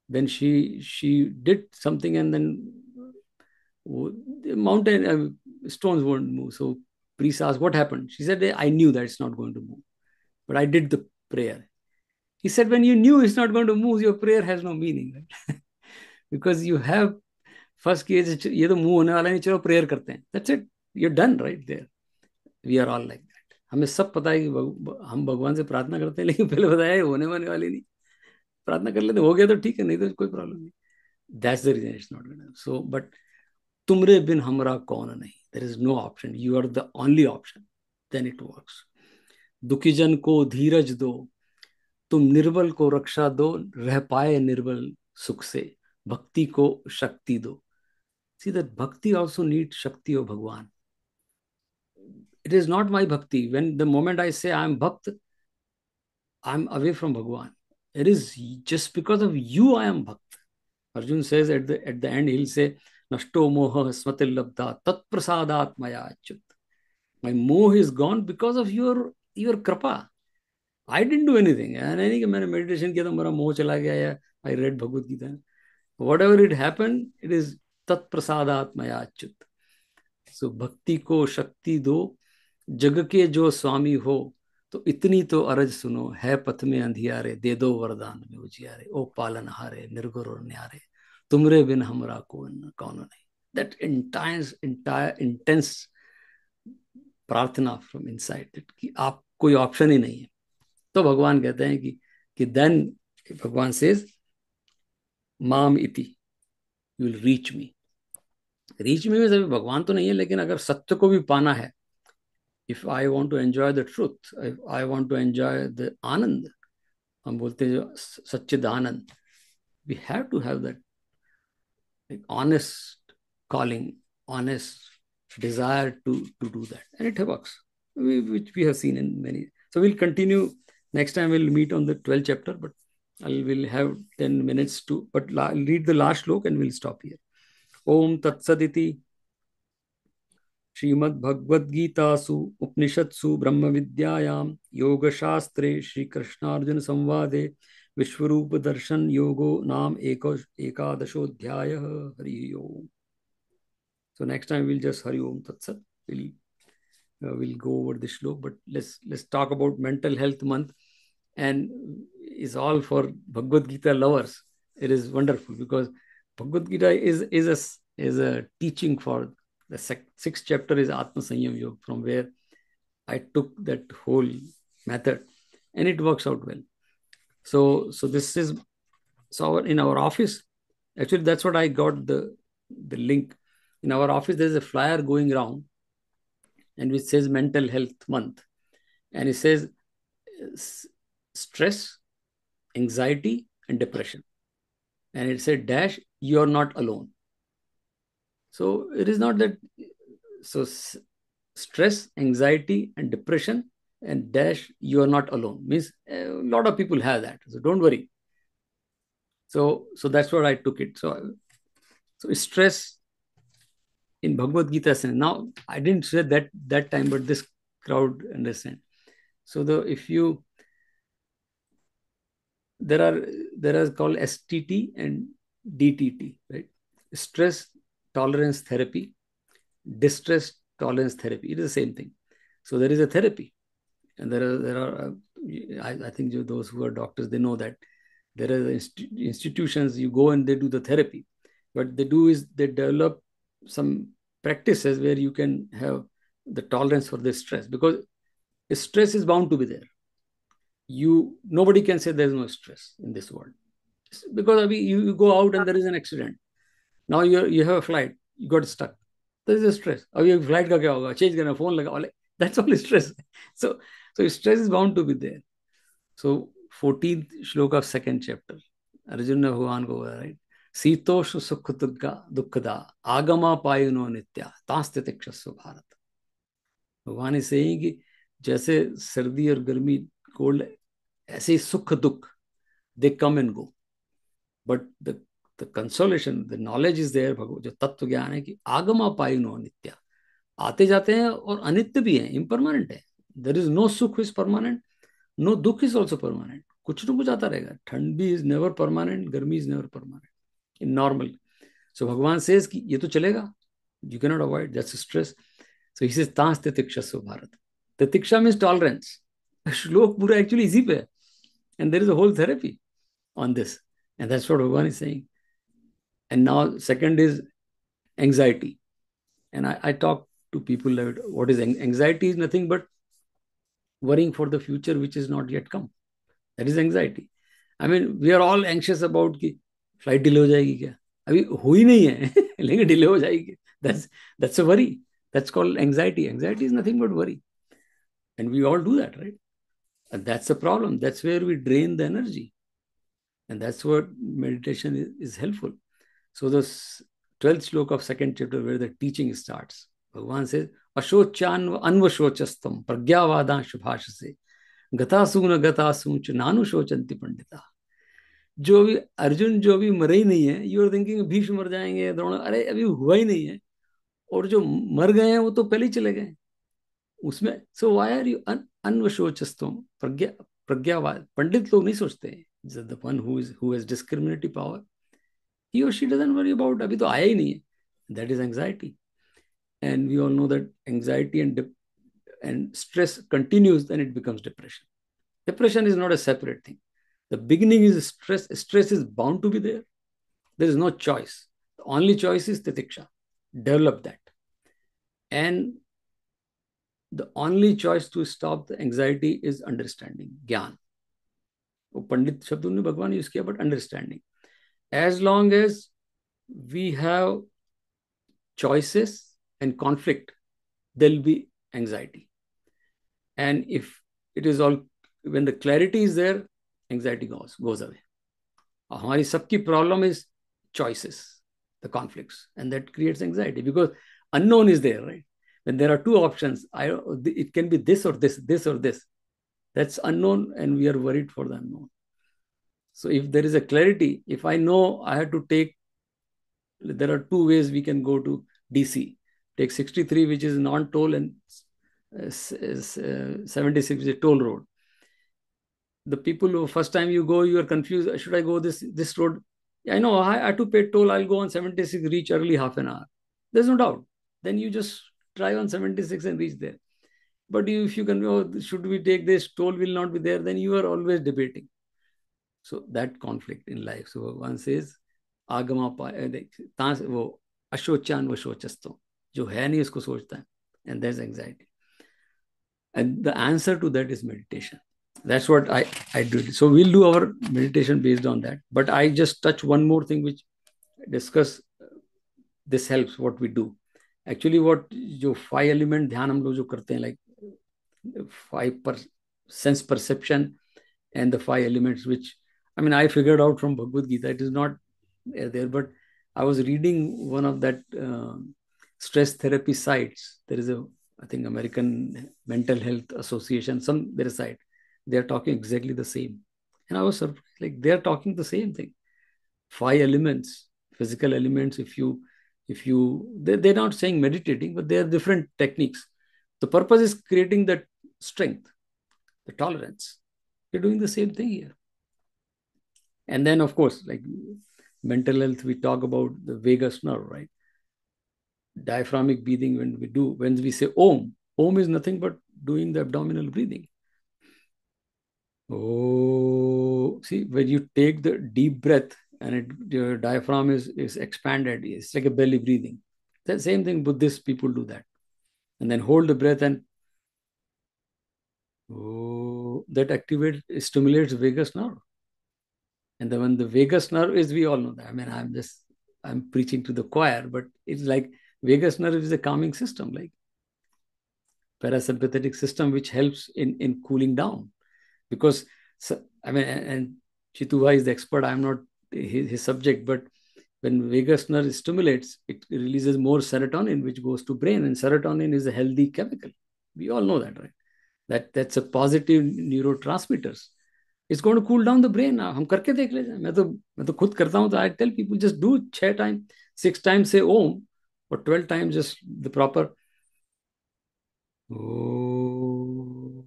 Then she did something, and then the mountain stones won't move. So priest asked, what happened? She said, I knew that it's not going to move, but I did the prayer. He said, when you knew it's not going to move, your prayer has no meaning, right? Because you have first ki ye to move hone wala nahi, chalo prayer karte hain. That's it. You're done right there. We are all like that. हमें सब पता है कि हम भगवान से प्रार्थना करते हैं, लेकिन पहले बताया होने वाली नहीं. प्रार्थना कर लेते, हो गया तो ठीक है, नहीं तो कोई प्रॉब्लम नहीं. That's the reason it's not going to. So, but तुमरे बिन हमरा कौन नहीं. There is no option. You are the only option. Then it works. दुखी जन को धीरज दो, तुम निर्बल को रक्षा दो, रह पाए निर्बल सुख से, भक्ति को शक्ति दो. See that bhakti also needs shakti of Bhagwan. it is not my bhakti. When the moment I say I am bhakt, I am away from Bhagwan. It is just because of you I am bhakt. Arjun says at the end, he'll say, Nashto moha smatil labdha tat prasadat maya achyut. My moh is gone because of your kripa. I didn't do anything. I मैंने meditation किया तो मेरा मोह चला गया या I read Bhagavad Gita. Whatever it happened, it is tat prasadat maya achyut. So भक्ति को शक्ति दो, जग के जो स्वामी हो, तो इतनी तो अरज सुनो, है पथ में अंधियारे, दे दो वरदान में उजियारे, ओ पालन हारे, निर्गुर और न्यारे, तुमरे बिन हमरा कौन नहीं. That entire intense प्रार्थना from inside, कि आप कोई ऑप्शन ही नहीं है. तो भगवान कहते हैं कि then भगवान says माम इति, you will reach me. Reach में अभी भगवान तो नहीं है, लेकिन अगर सत्य को भी पाना है, if I want to enjoy the truth, if I want to enjoy the आनंद, हम बोलते हैं जो सच्चिद आनंद, we have to have that like honest calling, honest desire to do that, and it works, which we have seen in many. So we'll continue next time. We'll meet on the 12th chapter, but we'll have 10 minutes to, but I'll read the last slok and we'll stop here. Om Tat Saditi Shrimad Bhagavad गीतासु उपनिषत्सु ब्रह्म विद्यायां योग शास्त्रे श्री कृष्णार्जुन संवादे विश्वरूप दर्शन योगो नाम एकादशोऽध्याय. हरि ओम. So next time we'll just Hari Om Tat Sat. We'll go over this slok, but let's talk about mental health month, and it's all for Bhagavad Gita lovers. It is wonderful because Bhagavad Gita is a teaching for the sixth chapter is Atma Sanyam Yoga, from where I took that whole method, and it works out well. So this is in our office. Actually, that's what I got the link. In our office, there's a flyer going around, and which says Mental Health Month, and it says stress, anxiety, and depression, and it said dash, you're not alone. So it is not that. So stress, anxiety, and depression, and dash, you are not alone, means a lot of people have that. So don't worry. So that's what I took it. So stress in Bhagavad Gita. Now I didn't say that time, but this crowd understand. So there are called STT and DTT, right? Stress tolerance therapy, distress tolerance therapy. It is the same thing. So there is a therapy, and there are I think those who are doctors, they know that there are institutions you go and they do the therapy. What they do is they develop some practices where you can have the tolerance for the stress, because stress is bound to be there. Nobody can say there is no stress in this world, because you go out and there is an accident. Now you have a flight, you got stuck. There is a stress. अभी flight का क्या होगा? Change करना, phone लगा. That's all stress. So stress is bound to be there. So 14th श्लोक of second chapter, Arjun ने भगवान को बोला, right? शीतोष सुख दुखदा आगमा पायुनो नित्या तास्ते तिक्षस्व भारत. भगवान is saying कि जैसे सर्दी और गर्मी, कोल्ड, ऐसे ही सुख दुख, they come and go, but the consolation, the knowledge is there. जो तत्व ज्ञान है कि आगमा पायुनो नित्या, आते जाते हैं और अनित्य भी है, impermanent है. There is no sukh is permanent, no dukh is also permanent. कुछ न कुछ आता रहेगा. ठंड भी is never permanent, गर्मी is never permanent in normal. So भगवान says कि ये तो चलेगा, you cannot avoid, that's stress. So he says तांस तितिक्षस्व Bharat. Titiksha means tolerance. श्लोक पूरा actually इसी पे है, and there is a whole therapy on this, and that's what Bhagwan is saying. And now second is anxiety, and I talk to people about what is anxiety. Is nothing but worrying for the future which is not yet come. That is anxiety. I mean, we are all anxious about कि flight delay हो जाएगी क्या? अभी हुई नहीं है लेकिन delay हो जाएगी. That's a worry. That's called anxiety. Anxiety is nothing but worry, and we all do that, right? And that's the problem. That's where we drain the energy, and that's what meditation is helpful. So the 12th slok of second chapter, where the teaching starts, Bhagavan says, अशोच्यान अन्वशोचस्तम प्रज्ञावादांश भाष से गतासून गतासूच नानु शोचंती पंडिता। जो भी अर्जुन जो भी मरे ही नहीं है, यू आर थिंकिंग भीष्म मर जाएंगे, द्रोण, अरे अभी हुआ ही नहीं है। और जो मर गए हैं वो तो पहले ही चले गए उसमें। सो वाई आर यू अन्वशोचस्तम प्रज्ञा, प्रज्ञावाद, पंडित लोग नहीं सोचते। The one who has discriminative power, he or she doesn't worry about अभी तो आया ही नहीं है. That is anxiety. And we all know that anxiety and stress continues, then it becomes depression. Depression is not a separate thing. The beginning is stress. Stress is bound to be there. There is no choice. The only choice is titiksha. Develop that. And the only choice to stop the anxiety is understanding, ज्ञान. वो पंडित शब्द उन्होंने भगवान use किया, but understanding. As long as we have choices and conflict, there'll be anxiety. And if it is all, when the clarity is there, anxiety goes away. हमारी सबकी problem is choices, the conflicts, and that creates anxiety because unknown is there, right? When there are two options, it can be this or this, this or this. That's unknown, and we are worried for the unknown. So if there is a clarity, if I know I have to take, there are two ways we can go to DC. Take 63, which is non-toll, and 76, which is a toll road. The people who first time you go, you are confused. Should I go this road? I know I have to pay toll. I'll go on 76, reach early half an hour. There's no doubt. Then you just drive on 76 and reach there. But if you can, oh, should we take this? Toll will not be there. Then you are always debating. So that conflict in life. So one says, आगमा पाए वो अशोचान व शोचस्तो, जो है नहीं उसको सोचता है, and there's anxiety. And the answer to that is meditation. That's what I do. So we'll do our meditation based on that. But I just touch one more thing which discuss. This helps what we do. Actually, what जो 5 element ध्यान हम लोग जो करते हैं, like 5 sense perception and the 5 elements, which I mean I figured out from Bhagavad Gita. It is not there, but I was reading one of that stress therapy sites. There is a, I think, American Mental Health Association, their site. They are talking exactly the same. And I was surprised, like they are talking the same thing. 5 elements, physical elements. They're not saying meditating, but they are different techniques. The purpose is creating that strength, the tolerance. You're doing the same thing here. And then, of course, like mental health, we talk about the vagus nerve, right? Diaphragmic breathing, when we say Om is nothing but doing the abdominal breathing. Oh, see, when you take the deep breath and your diaphragm is expanded, it's like a belly breathing. The same thing, Buddhist people do that. And then hold the breath and that stimulates vagus nerve. And then when the vagus nerve is, we all know that. I mean, I'm preaching to the choir, but it's like vagus nerve is a calming system, like parasympathetic system, which helps in cooling down. Because, I mean, and Chituva is the expert, I'm not his subject, but when vagus nerve stimulates, it releases more serotonin, which goes to brain, and serotonin is a healthy chemical. We all know that, right? That's a positive neurotransmitters. It's going to cool down the brain. हम करके देख लेते हैं. मैं तो खुद करता हूँ. तो I tell people, just do 6 times, 6 times say Om, or 12 times just the proper Om.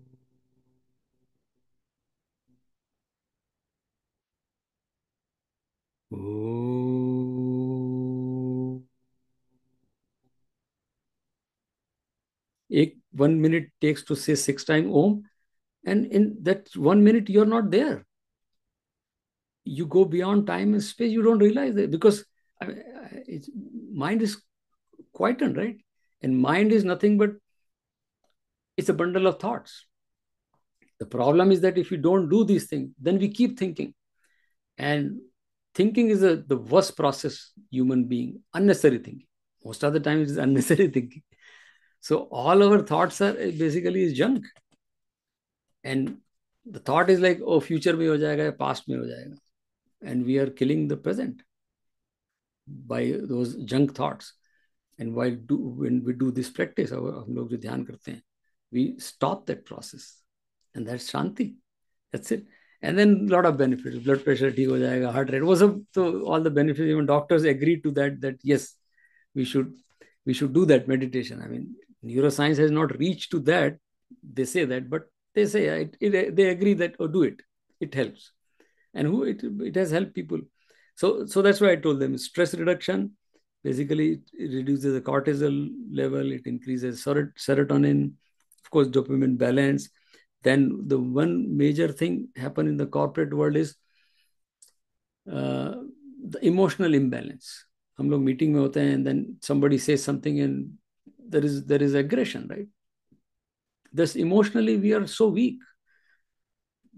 Om. 1 minute takes to say 6 times Om, and in that 1 minute you're not there. You go beyond time and space. You don't realize it because mind is quietened, right? And mind is nothing but it's a bundle of thoughts. The problem is that if you don't do these things, then we keep thinking. And thinking is the worst process, human being, unnecessary thinking. Most of the time it is unnecessary thinking. So all our thoughts are basically is junk. And the thought is like, oh, future mein ho jayega, past mein ho jayega. And we are killing the present by those junk thoughts. And when we do this practice, हम लोग जो ध्यान करते हैं, we stop that process, and that's shanti. That's it. And then a lot of benefits. Blood pressure ठीक हो जाएगा, heart rate. वो सब तो all the benefits. Even doctors agree to that. That yes, we should do that meditation. I mean, neuroscience has not reached to that. They say that, but they say they agree that do it. It helps, and it has helped people. So that's why I told them stress reduction. Basically, it reduces the cortisol level. It increases serotonin, of course, dopamine balance. Then the one major thing happen in the corporate world is the emotional imbalance. हम लोग meeting में होते हैं and then somebody says something and there is aggression, right? Thus emotionally we are so weak.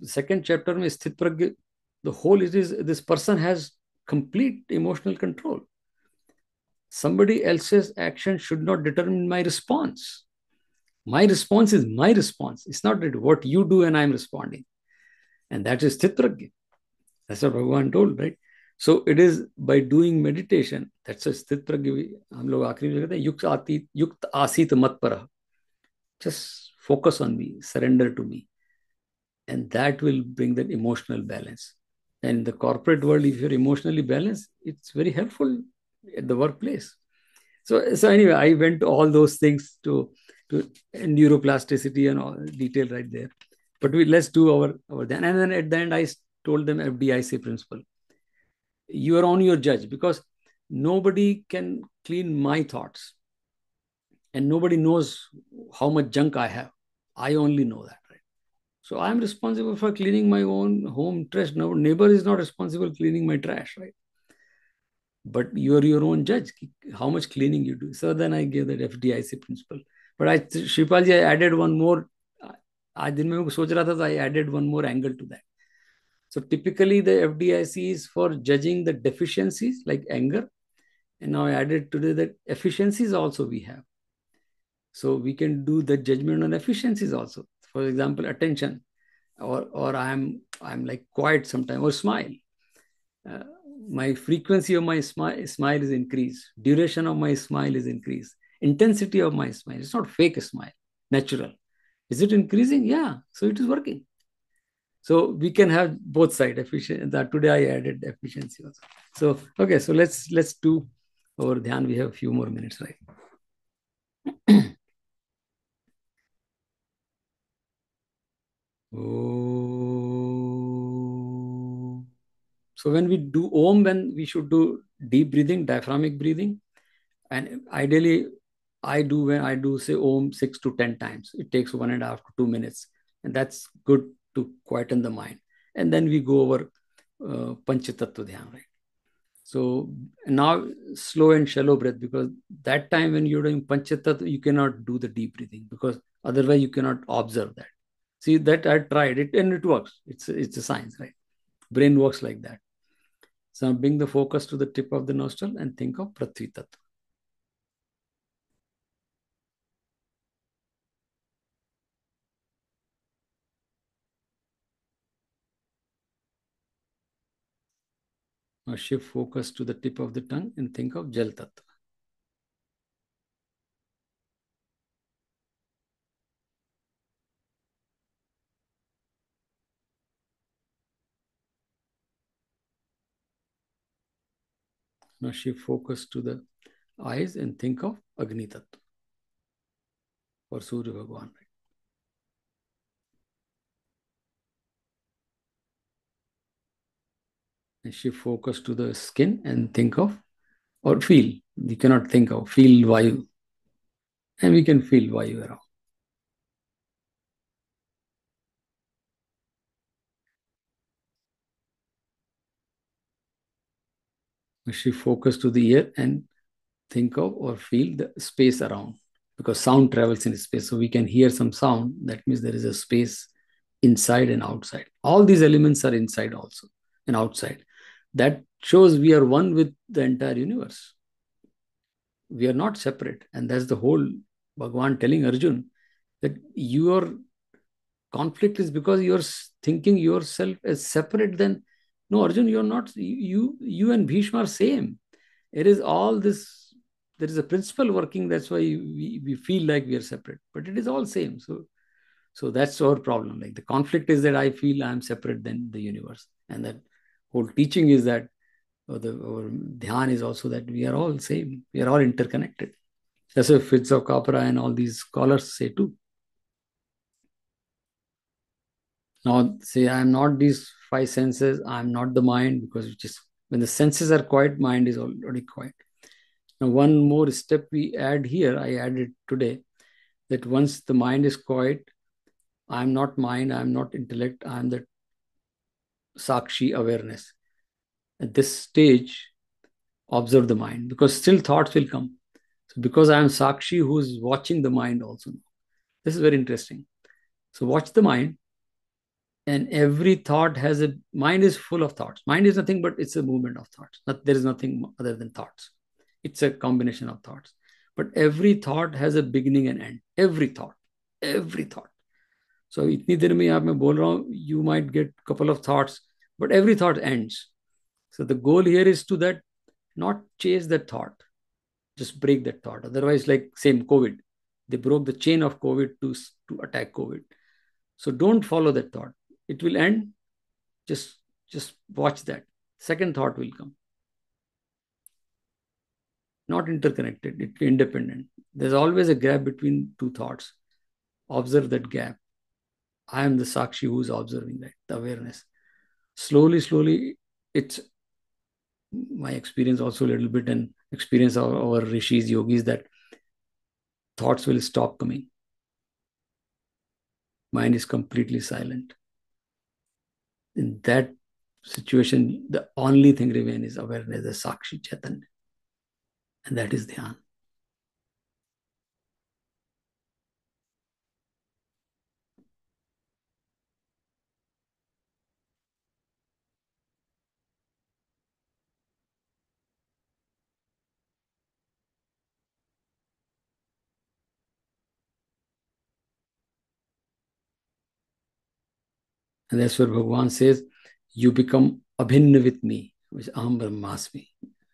The second chapter में स्थित प्रज्ञ, the whole it is this person has complete emotional control. Somebody else's action should not determine my response. My response is my response. It's not that what you do and I'm responding. And that is sthit prajna. That's what Bhagavan told, right? So it is by doing meditation. That's a sthit prajna. हम लोग आखिरी में कहते हैं युक्त आसीत मत पर. Just focus on me, surrender to me. And that will bring that emotional balance. And in the corporate world, if you're emotionally balanced, it's very helpful at the workplace. So anyway, I went to all those things to neuroplasticity and all detail right there. But let's do our then. And then at the end, I told them FDIC principle. You are on your judge, because nobody can clean my thoughts. And nobody knows how much junk I have. I only know that, right? So I'm responsible for cleaning my own home trash. No, neighbor is not responsible cleaning my trash, right? But you're your own judge, how much cleaning you do. So then I gave that FDIC principle. But Shripalji, I added one more. I added one more angle to that. So typically the FDIC is for judging the deficiencies like anger. And now I added today that efficiencies also we have. So we can do the judgment on efficiencies also. For example, attention, or I'm like quiet sometimes, or smile. My frequency of my smile is increased. Duration of my smile is increased. Intensity of my smile. It's not fake smile, natural. Is it increasing? Yeah. So it is working. So we can have both sides. Efficient. That today I added efficiency also. So okay. So let's do our dhyan. We have a few more minutes, right? Oh. So when we do Om, then we should do deep breathing, diaphragmic breathing. And ideally, when I do say Om 6 to 10 times. It takes 1.5 to 2 minutes. And that's good to quieten the mind. And then we go over Panchatattva Dhyan, right? So now slow and shallow breath, because that time when you're doing Panchatattva, you cannot do the deep breathing, because otherwise you cannot observe that. See, that I tried it and it works. It's a science, right? Brain works like that. So bring the focus to the tip of the nostril and think of Prithvi Tattva. Now shift focus to the tip of the tongue and think of Jal Tattva. Now shift focus to the eyes and think of Agni Tattva for Surya Bhagwan. And shift focus to the skin and think of, or feel. You cannot think of, feel Vayu. And we can feel Vayu around. Shift focus to the ear and think of or feel the space around, because sound travels in space. So we can hear some sound. That means there is a space inside and outside. All these elements are inside also and outside. That shows we are one with the entire universe. We are not separate. And that's the whole Bhagavan telling Arjun that your conflict is because you're thinking yourself as separate. Then no, Arjun, you're not. You and Bhishma are same. It is all this there is a principle working. That's why we feel like we are separate, but it is all same. So that's our problem. Like the conflict is that I feel I'm separate than the universe, and that whole teaching is that, or our dhyan is also that we are all same. We are all interconnected. That's what Fritz of Capra and all these scholars say too. Now say I am not these five senses. I am not the mind, because which is when the senses are quiet, mind is already quiet. Now one more step we add here. I added today that once the mind is quiet, I am not mind. I am not intellect. I am the Sakshi awareness. At this stage, observe the mind, because still thoughts will come. So because I am Sakshi who is watching the mind also. This is very interesting. So watch the mind, and every thought has a mind is full of thoughts. Mind is nothing but it's a movement of thoughts. There is nothing other than thoughts. It's a combination of thoughts. But every thought has a beginning and end. Every thought. Every thought. So इतनी देर में आप मैं बोल रहा हूँ, you might get couple of thoughts, but every thought ends. So the goal here is to that not chase that thought, just break that thought. Otherwise, like same COVID, they broke the chain of COVID to attack COVID. So don't follow that thought. It will end. Just watch that. Second thought will come. Not interconnected, it's independent. There's always a gap between two thoughts. Observe that gap. I am the Sakshi who's observing that, the awareness. Slowly, it's my experience also a little bit, and experience of our rishis, yogis, that thoughts will stop coming. Mind is completely silent. In that situation, the only thing remains is awareness, the Sakshi Chaitanya. And that is dhyan. And that's where Bhagavan says, you become abhinna with me, which Aham Brahmasmi.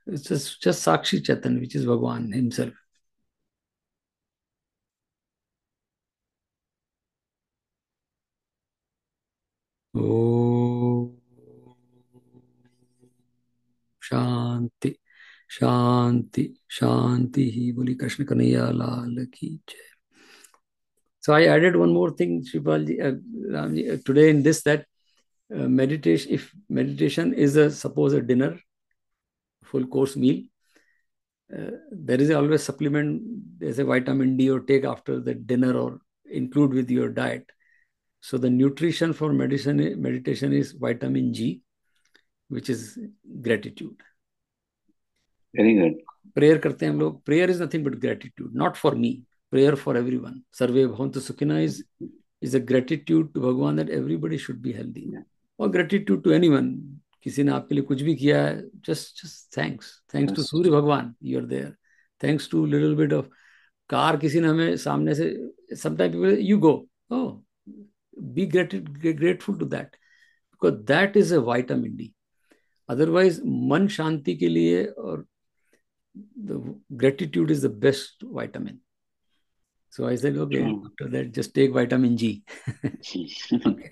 It's just Sakshi Chaitanya, which is Bhagavan himself. Oh, Shanti, Shanti, Shanti hi. Boli Krishna Kanhaiya Lal ki jai. So I added one more thing, Shrivalji, Ramji, today in this, that meditation, if meditation is suppose a dinner, full course meal, there is always supplement. There's a vitamin D or take after the dinner or include with your diet. So the nutrition for meditation is vitamin G, which is gratitude. Very good. Prayer करते हैं हम लोग. Prayer is nothing but gratitude, not for me. Prayer for everyone. Sarve bhavantu sukhina is a gratitude to Bhagwan that everybody should be healthy. Or gratitude to anyone. किसी ने आपके लिए कुछ भी किया है, just thanks. Thanks to Surya Bhagwan, you're there. Thanks to little bit of car, किसी ने हमें सामने से, sometimes people, you go, oh, be grateful to that, because that is a vitamin D. Otherwise, मन शांति के लिए, और the gratitude is the best vitamin. So I said, okay, after that, just take vitamin G. Okay.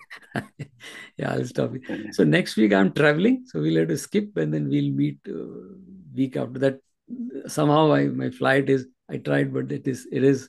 Yeah, I'll stop it. So next week I'm traveling, so we'll have to skip, and then we'll meet week after that. Somehow my flight is, I tried, but it is